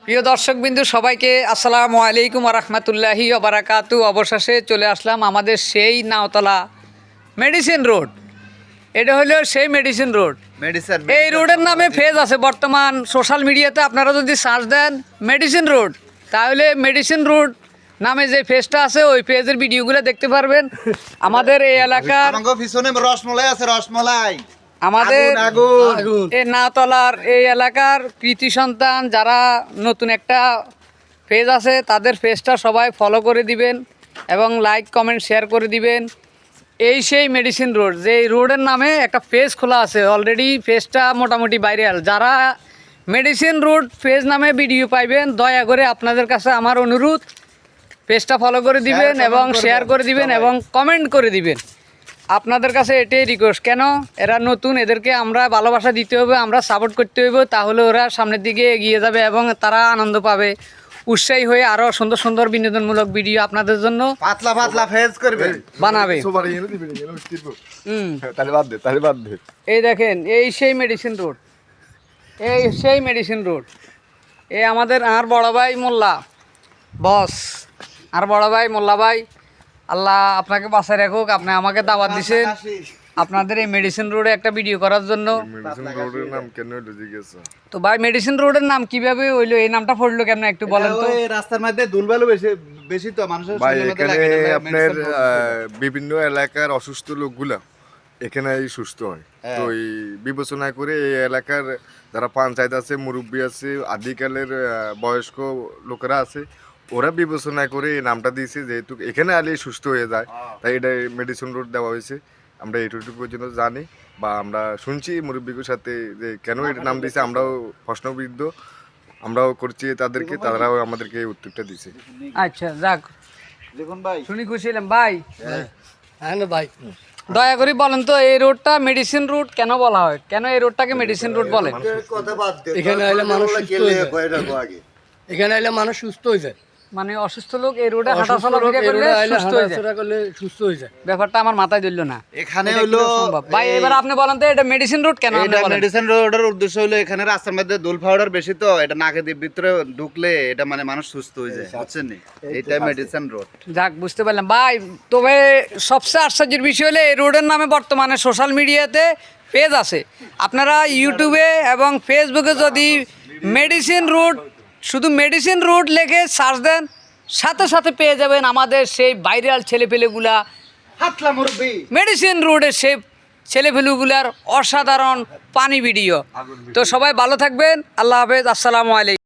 প্রিয় দর্শকবিন্দু সবাইকে আসসালামু আলাইকুম রহমতুল্লাহি বারাকাতু। অবশেষে চলে আসলাম আমাদের সেই নাওতলা মেডিসিন রোড। এটা হলো সেই মেডিসিন রোড। এই রোডের নামে ফেজ আছে বর্তমান সোশ্যাল মিডিয়াতে। আপনারা যদি সার্চ দেন মেডিসিন রোড, তাহলে মেডিসিন রোড নামে যে ফেজটা আছে ওই ফেজের ভিডিওগুলো দেখতে পারবেন। আমাদের এই এলাকার পিছনে রসমলাই আছে, রসমলাই আমাদের এই নাওতলার এই এলাকার কৃতি সন্তান যারা নতুন একটা পেজ আছে তাদের পেজটা সবাই ফলো করে দিবেন এবং লাইক কমেন্ট শেয়ার করে দিবেন। এই সেই মেডিসিন রোড, যে রোডের নামে একটা পেজ খোলা আছে অলরেডি। পেজটা মোটামুটি ভাইরাল। যারা মেডিসিন রোড পেজ নামে ভিডিও পাইবেন, দয়া করে আপনাদের কাছে আমার অনুরোধ, পেজটা ফলো করে দিবেন এবং শেয়ার করে দিবেন এবং কমেন্ট করে দিবেন। আপনাদের কাছে এটাই রিকোয়েস্ট। কেন এরা নতুন, এদেরকে আমরা ভালোবাসা দিতে হবে, আমরা সাপোর্ট করতে হবে, তাহলে ওরা সামনের দিকে এগিয়ে যাবে এবং তারা আনন্দ পাবে, উৎসাহী হয়ে আরও সুন্দর সুন্দর বিনোদনমূলক ভিডিও আপনাদের জন্য পাতলা পাতলা ফেজ করবে, বানাবে। এই দেখেন, এই সেই মেডিসিন রোড, এই সেই মেডিসিন রোড। এই আমাদের আর বড় ভাই মোল্লা বস, আর বড় ভাই মোল্লা ভাই, আল্লাহ আপনাকে বাঁচায় রাখুক। আপনি আমাকে দাওয়াত দিয়েছেন আপনাদের এই মেডিসিন রোডে একটা ভিডিও করার জন্য। তো ভাই মেডিসিন রোডের নাম কিভাবে হইলো, এই নামটা পড়লো কেমন একটু বলেন তো? রাস্তার মধ্যে ধুলবালু বেশি বেশি তো মানুষের আপনার বিভিন্ন এলাকার অসুস্থ লোকগুলা এখানে সুস্থ হয়। তো এই বিবেচনা করে এই এলাকার যারা পঞ্চায়েত আছে, মুরব্বী আছে, আদিকালের বয়স্ক লোকেরা আছে, ওরা বিবেচনা করে এই নামটা দিয়েছে, যেহেতু এখানে আলে সুস্থ হয়ে যায়, তাই এটা মেডিসিন রোড দেওয়া হয়েছে। আমরা এইটুকু পর্যন্ত জানি বা আমরা শুনছি মুরব্বীর সাথে যে কেন এটা নাম দিয়েছে, আমরাও প্রশ্নবিদ্ধ, আমরাও করছি তাদেরকে, তারাও আমাদেরকে এই উত্তরটা দিছে। আচ্ছা যাক, দেখুন ভাই, শুনি খুশি হলাম ভাই। হ্যাঁ ভাই, দয়া করে বলেন তো এই রোডটা মেডিসিন রোড কেন বলা হয়, কেন এই রোডটাকে মেডিসিন রোড বলে? এখানে আইলে মানুষ সুস্থ হয়ে যায়। এখানে আইলে মানুষ সুস্থ হয়ে যায়। মানে অসুস্থ লোক এই রোডে হাঁটা চলাফেরা করলে সুস্থ হয়ে যায়। সুস্থ হয়ে যায়। ব্যাপারটা আমার মাথায় ধরলো না। এখানে হলো ভাই এবার আপনি বলেন তো এটা মেডিসিন রোড কেন? এটা মেডিসিন রোডের উদ্দেশ্য হলো এখানে রাস্তার মধ্যে ধুল পাউডার বেশি, তো এটা নাকের ভিতরে ঢুকলে এটা মানে মানুষ সুস্থ হয়ে যায়, বুঝছেন নি? এটা মেডিসিন রোড। যাক, বুঝতে পারলাম ভাই। তবে সবচেয়ে আশ্চর্যের বিষয় হলো এই রোডের নামে বর্তমানে সোশ্যাল মিডিয়াতে পেজ আছে। আপনারা ইউটিউবে এবং ফেসবুকে যদি মেডিসিন রোড, শুধু মেডিসিন রোড লিখে সার্চ দেন, সাথে সাথে পেয়ে যাবেন আমাদের সেই ভাইরাল ছেলেপেলেগুলা, হাতলা মুরব্বি মেডিসিন রোডের সেই ছেলেপেলেগুলার অসাধারণ পানি ভিডিও। তো সবাই ভালো থাকবেন, আল্লাহ হাফেজ, আসসালামু আলাইকুম।